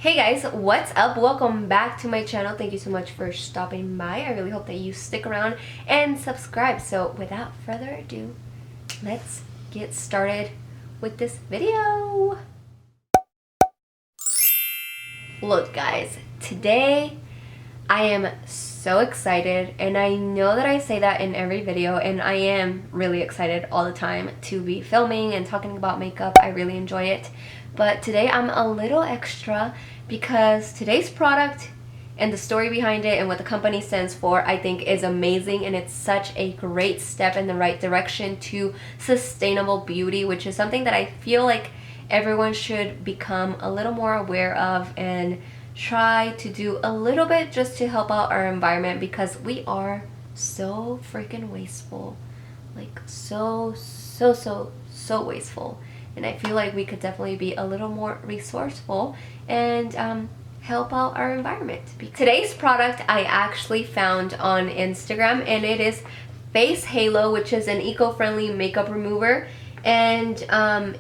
Hey guys, what's up? Welcome back to my channel. Thank you so much for stopping by. I really hope that you stick around and subscribe. So without further ado, let's get started with this video. Look guys, today I am so excited, and I know that I say that in every video, and I am really excited all the time to be filming and talking about makeup. I really enjoy it. But today I'm a little extra because today's product and the story behind it and what the company stands for, I think, is amazing, and it's such a great step in the right direction to sustainable beauty, which is something that I feel like everyone should become a little more aware of and try to do a little bit just to help out our environment, because we are so freaking wasteful. Like so wasteful. And I feel like we could definitely be a little more resourceful and help out our environment. Today's product I actually found on Instagram, and it is Face Halo, which is an eco-friendly makeup remover. And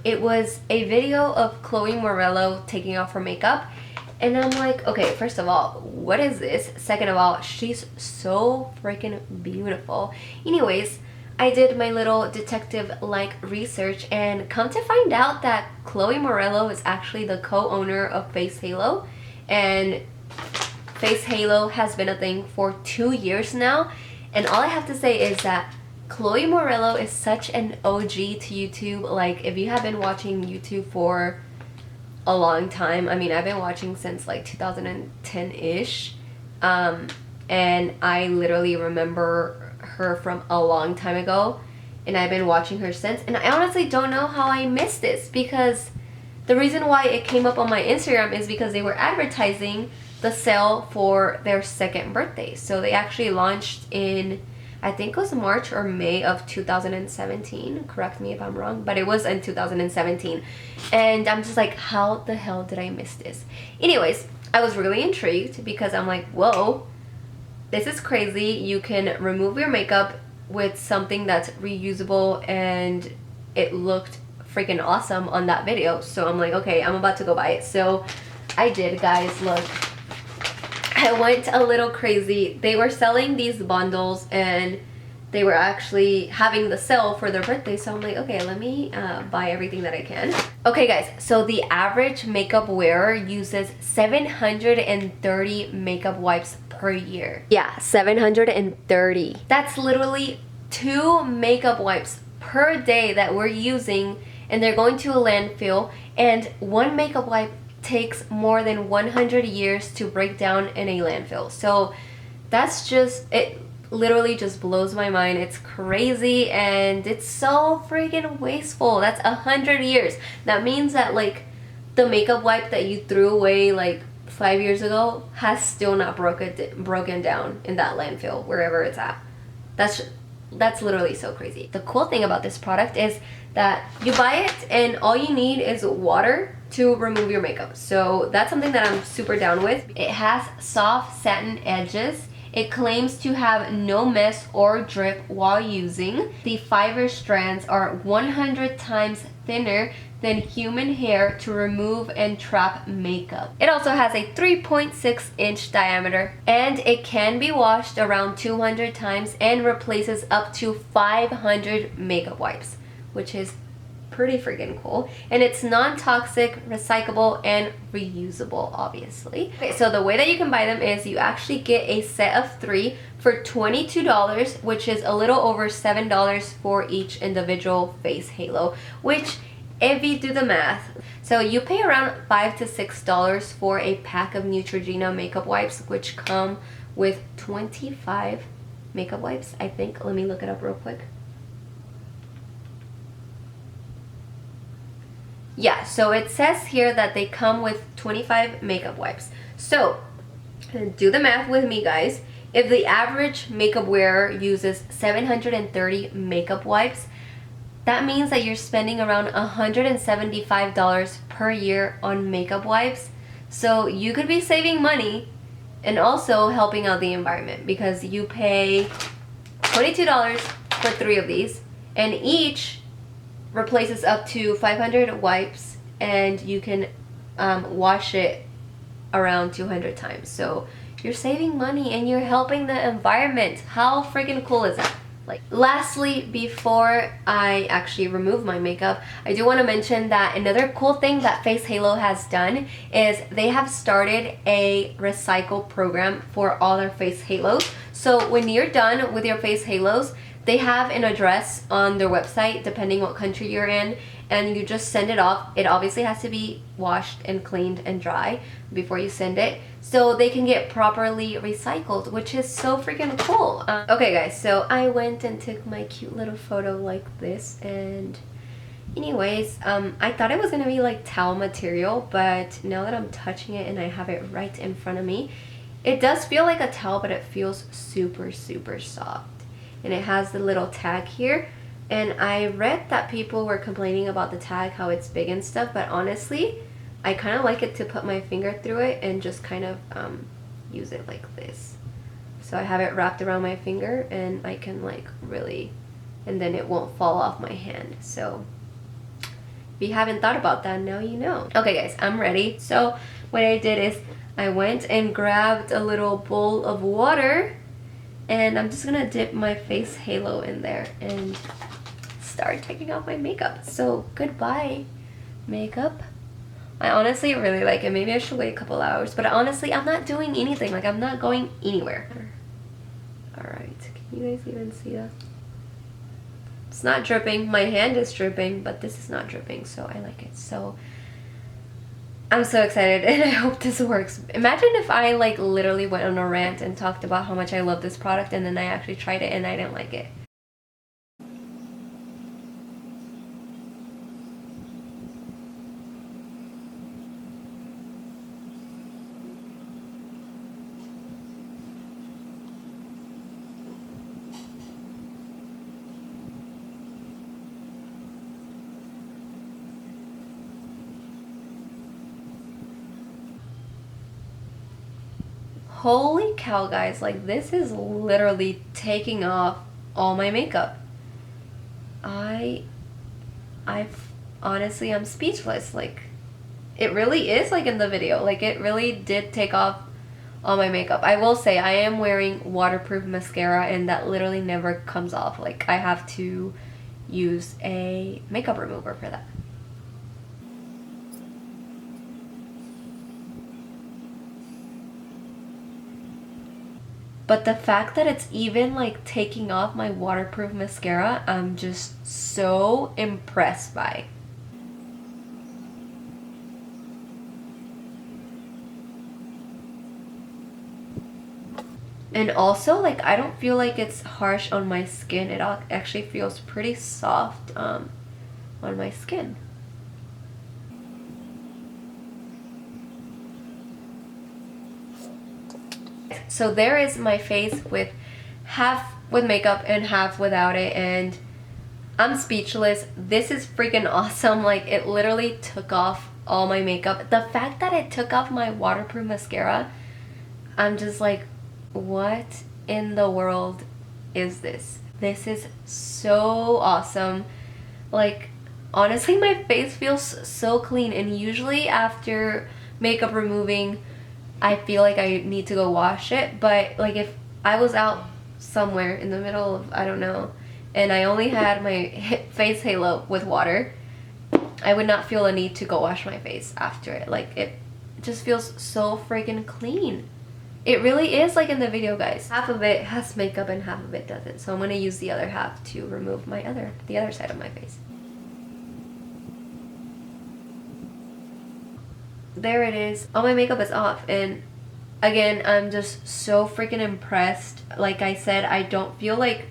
it was a video of Chloe Morello taking off her makeup. And I'm like, okay, first of all, what is this? Second of all, she's so freaking beautiful. Anyways, I did my little detective-like research, and come to find out that Chloe Morello is actually the co-owner of Face Halo. And Face Halo has been a thing for 2 years now. And all I have to say is that Chloe Morello is such an OG to YouTube. Like, if you have been watching YouTube for a long time, I mean, I've been watching since like 2010-ish. And I literally remember her from a long time ago, and I've been watching her since, and I honestly don't know how I missed this, because the reason why it came up on my Instagram is because they were advertising the sale for their second birthday. So they actually launched in, I think it was March or May of 2017, correct me if I'm wrong, but it was in 2017. And I'm just like, how the hell did I miss this? Anyways, I was really intrigued because I'm like, whoa, this is crazy. You can remove your makeup with something that's reusable, and it looked freaking awesome on that video. So I'm like, okay, I'm about to go buy it. So I did, guys. Look, I went a little crazy. They were selling these bundles, and they were actually having the sale for their birthday. So I'm like, okay, let me buy everything that I can. Okay guys, so the average makeup wearer uses 730 makeup wipes per year. Yeah, 730. That's literally 2 makeup wipes per day that we're using, and they're going to a landfill, and 1 makeup wipe takes more than 100 years to break down in a landfill. So that's just, it literally just blows my mind. It's crazy, and it's so freaking wasteful. That's 100 years. That means that like the makeup wipe that you threw away like 5 years ago has still not broken down in that landfill, wherever it's at. That's literally so crazy. The cool thing about this product is that you buy it and all you need is water to remove your makeup. So that's something that I'm super down with. It has soft satin edges. It claims to have no mess or drip while using. The fiber strands are 100 times thinner than human hair to remove and trap makeup. It also has a 3.6-inch diameter, and it can be washed around 200 times and replaces up to 500 makeup wipes, which is pretty freaking cool. And it's non-toxic, recyclable, and reusable, obviously. Okay, so the way that you can buy them is you actually get a set of 3 for $22, which is a little over $7 for each individual Face Halo, which, if you do the math, so you pay around $5 to $6 for a pack of Neutrogena makeup wipes, which come with 25 makeup wipes, I think. Let me look it up real quick. Yeah, so it says here that they come with 25 makeup wipes. So do the math with me, guys. If the average makeup wearer uses 730 makeup wipes, that means that you're spending around $175 per year on makeup wipes. So you could be saving money and also helping out the environment, because you pay $22 for 3 of these, and each replaces up to 500 wipes, and you can wash it around 200 times. So you're saving money and you're helping the environment. How freaking cool is that? Like, lastly, before I actually remove my makeup, I do want to mention that another cool thing that Face Halo has done is they have started a recycle program for all their face halos. So when you're done with your face halos, they have an address on their website depending what country you're in, and you just send it off. It obviously has to be washed and cleaned and dry before you send it, so they can get properly recycled, which is so freaking cool. Okay guys, so I went and took my cute little photo like this, and anyways, I thought it was gonna be like towel material, but now that I'm touching it and I have it right in front of me, it does feel like a towel, but it feels super soft. And it has the little tag here, and I read that people were complaining about the tag, how it's big and stuff, but honestly I kind of like it to put my finger through it and just kind of use it like this. So I have it wrapped around my finger and I can like really, and then it won't fall off my hand. So if you haven't thought about that, now you know. Okay guys, I'm ready. So what I did is I went and grabbed a little bowl of water, and I'm just gonna dip my face halo in there and start taking off my makeup. So goodbye, makeup. I honestly really like it. Maybe I should wait a couple hours, but honestly I'm not doing anything. Like, I'm not going anywhere. Alright, can you guys even see that? It's not dripping. My hand is dripping, but this is not dripping, so I like it. So I'm so excited and I hope this works. Imagine if I like literally went on a rant and talked about how much I love this product and then I actually tried it and I didn't like it. Holy cow guys, like this is literally taking off all my makeup. I honestly, I'm speechless. Like, it really is like in the video. Like, it really did take off all my makeup. I will say I am wearing waterproof mascara and that literally never comes off. Like, I have to use a makeup remover for that. But the fact that it's even like taking off my waterproof mascara, I'm just so impressed by. And also, like, I don't feel like it's harsh on my skin. It actually feels pretty soft on my skin. So there is my face with half with makeup and half without it, and I'm speechless. This is freaking awesome. Like, it literally took off all my makeup. The fact that it took off my waterproof mascara, I'm just like, what in the world is this? This is so awesome. Like, honestly, my face feels so clean, and usually after makeup removing, I feel like I need to go wash it. But like, if I was out somewhere in the middle of, I don't know, and I only had my face halo with water, I would not feel a need to go wash my face after it. Like, it just feels so freaking clean. It really is like in the video, guys. Half of it has makeup and half of it doesn't. So I'm going to use the other half to remove the other side of my face. There it is. All my makeup is off, and again, I'm just so freaking impressed. Like I said, I don't feel like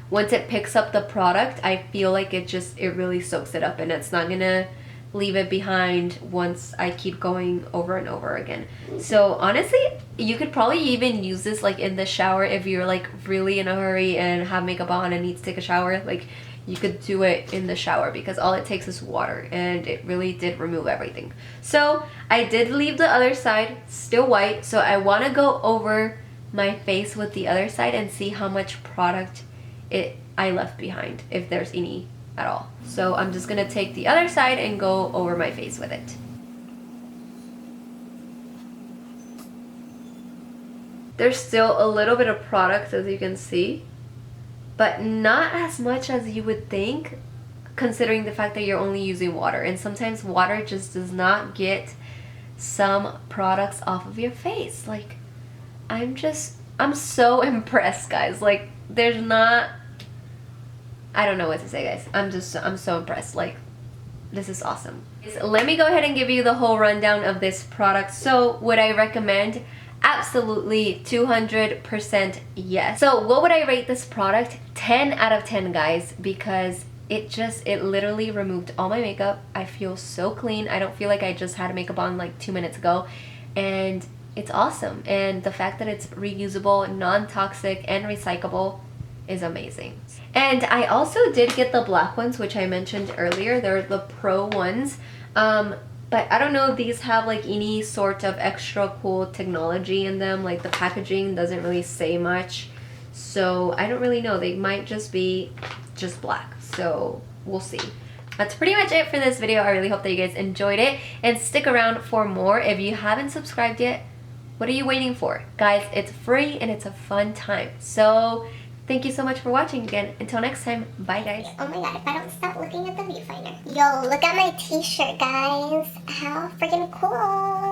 once it picks up the product, I feel like it really soaks it up, and it's not gonna leave it behind once I keep going over and over again. So honestly, you could probably even use this like in the shower if you're like really in a hurry and have makeup on and need to take a shower. Like, you could do it in the shower because all it takes is water, and it really did remove everything. So I did leave the other side still white, so I want to go over my face with the other side and see how much product I left behind, if there's any at all. So I'm just gonna take the other side and go over my face with it. There's still a little bit of product, as you can see, but not as much as you would think, considering the fact that you're only using water. And sometimes water just does not get some products off of your face. Like, I'm so impressed, guys. Like, there's not, I don't know what to say, guys. I'm so impressed. Like, this is awesome. So let me go ahead and give you the whole rundown of this product. So would I recommend? Absolutely, 200% yes. So what would I rate this product? 10 out of 10, guys, because it literally removed all my makeup. I feel so clean. I don't feel like I just had makeup on like 2 minutes ago, and it's awesome. And the fact that it's reusable, non-toxic, and recyclable is amazing. And I also did get the black ones, which I mentioned earlier. They're the pro ones. But I don't know if these have like any sort of extra cool technology in them. Like the packaging doesn't really say much. So I don't really know. They might just be just black. So we'll see. That's pretty much it for this video. I really hope that you guys enjoyed it. And stick around for more. If you haven't subscribed yet, what are you waiting for? Guys, it's free and it's a fun time. So thank you so much for watching again. Until next time, bye guys. Oh my god, if I don't stop looking at the viewfinder. Yo, look at my t-shirt, guys. How freaking cool.